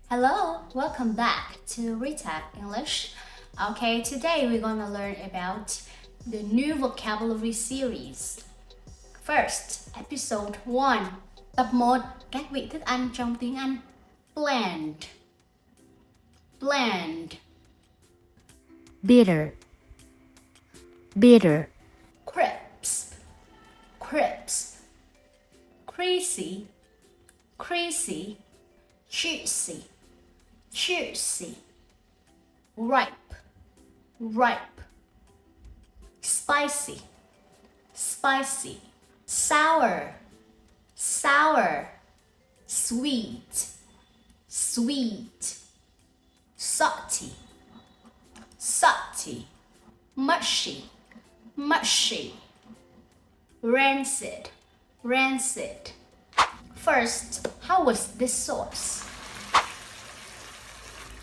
Hello, welcome back to Rita English. Okay, today we're gonna learn about the new vocabulary series. First, episode 1. Tập 1, các vị thức ăn trong tiếng Anh. Bland, bland. Bitter, bitter. Crisp, crisp. Creasy, creasy. Juicy, juicy. Ripe, ripe. Spicy, spicy. Sour, sour. Sweet, sweet. Salty, salty. Mushy, mushy. Rancid, rancid. First, how was this sauce?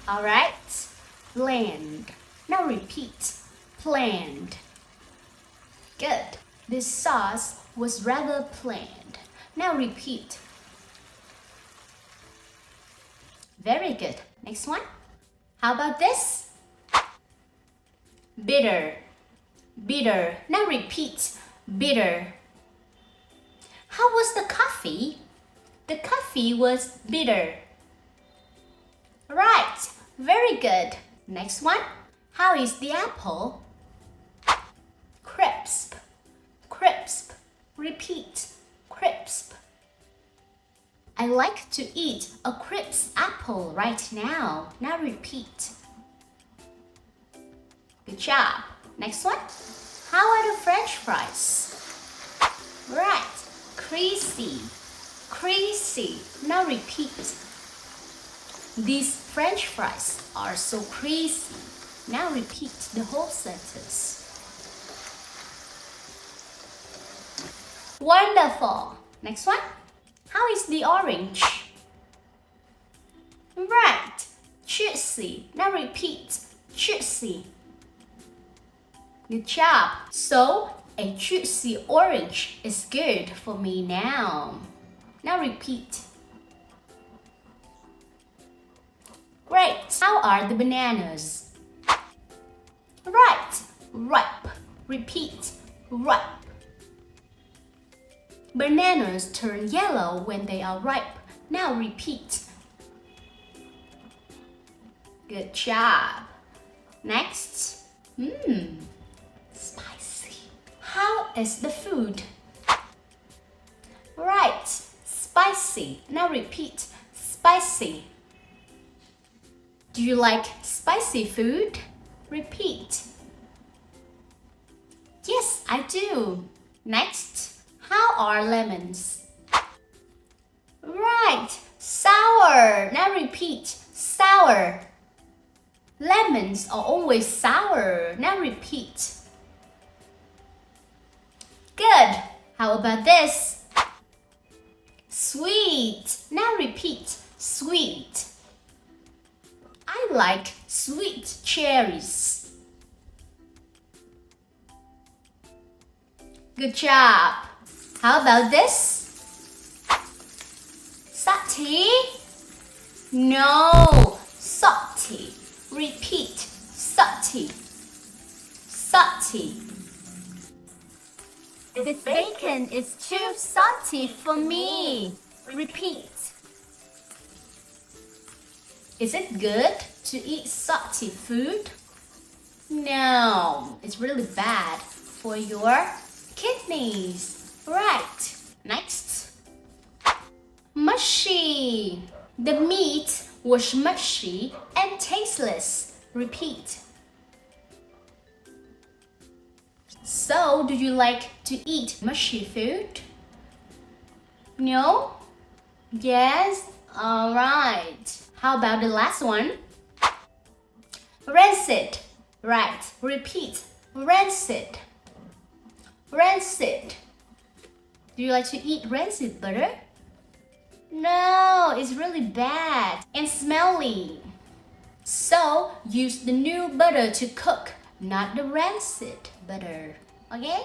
Alright, bland. Now repeat, bland. Good. This sauce was rather bland. Now repeat. Very good. Next one. How about this? Bitter, bitter. Now repeat, bitter. How was the coffee? The coffee was bitter. Right, very good. Next one. How is the apple? Crisp, crisp. Repeat, crisp. I like to eat a crisp apple right now. Now repeat. Good job. Next one. How are the French fries? Right, creasy, creasy. Now repeat. These French fries are so creasy. Now repeat the whole sentence. Wonderful. Next one. How is the orange? Right, juicy. Now repeat, juicy. Good job. So, a juicy orange is good for me now. Now repeat. Great. How are the bananas? Right. Ripe. Repeat. Ripe. Bananas turn yellow when they are ripe. Now repeat. Good job. Next. Spicy. How is the food? Right. Spicy. Now repeat. Spicy. Do you like spicy food? Repeat. Yes, I do. Next, how are lemons? Right, sour. Now repeat, sour. Lemons are always sour. Now repeat. Good. How about this? Sweet. Now repeat, sweet. I like sweet cherries. Good job. How about this? Salty? No, salty. Repeat, salty. Salty. This bacon is too salty for me. Repeat. Is it good to eat salty food? No, it's really bad for your kidneys. Right, next. Mushy. The meat was mushy and tasteless. Repeat. So, do you like to eat mushy food? No? Yes? Alright. How about the last one? Rancid. Right. Repeat. Rancid. Rancid. Do you like to eat rancid butter? No, it's really bad and smelly. So, use the new butter to cook, not the rancid butter. Okay?